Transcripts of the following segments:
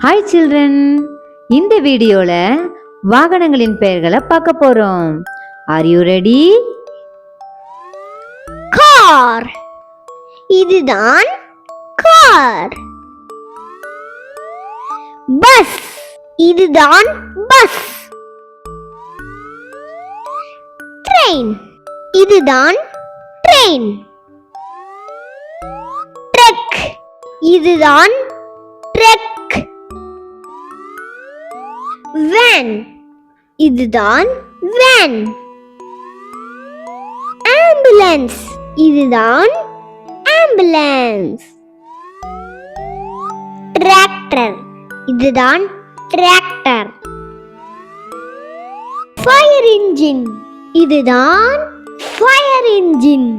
Hi children, இந்த வீடியோல வாகனங்களின் பெயர்களை பார்க்க போறோம். Are you ready? கார். இதுதான் கார். பஸ். இதுதான் பஸ். ட்ரெயின். இதுதான் ட்ரெயின். ட்ரக். இதுதான் ட்ரக். வேன். இதுதான் வேன். ஆம்புலன்ஸ். இதுதான் ஆம்புலன்ஸ். டிராக்டர். இதுதான் டிராக்டர். Fire engine. இதுதான் ஃபயர் இன்ஜின்.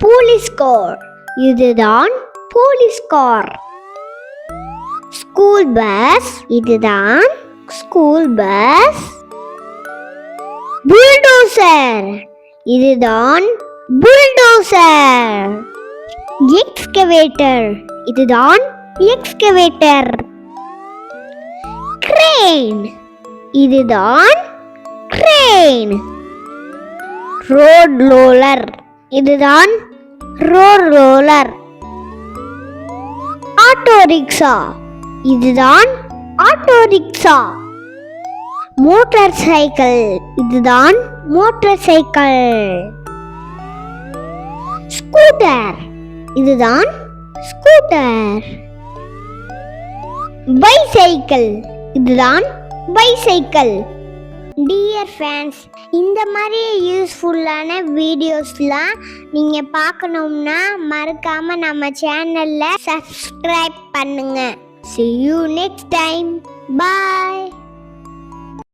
Police car. இதுதான் போலீஸ் கார். School bus. இதுதான் ஸ்கூல் பஸ். புல்டோசர். இதுதான் புல்டோசர். எக்ஸ்கவேட்டர். இதுதான் எக்ஸ்கவேட்டர். கிரேன். இதுதான் கிரேன். Road roller. இதுதான் ரோட் ரோலர். Auto rickshaw. இதுதான் ஆட்டோ ரிக்ஷா. Motor cycle. இதுதான் மோட்டார் சைக்கிள். ஸ்கூட்டர். இதுதான் ஸ்கூட்டர். பைசைக்கிள். இதுதான் பைசைக்கிள். டியர் ஃப்ரெண்ட்ஸ், இந்த மாதிரி யூஸ்ஃபுல்லான வீடியோஸ்லாம் நீங்கள் பார்க்கணும்னா மறக்காமல் நம்ம சேனலில் சப்ஸ்கிரைப் பண்ணுங்க. See you next time. Bye.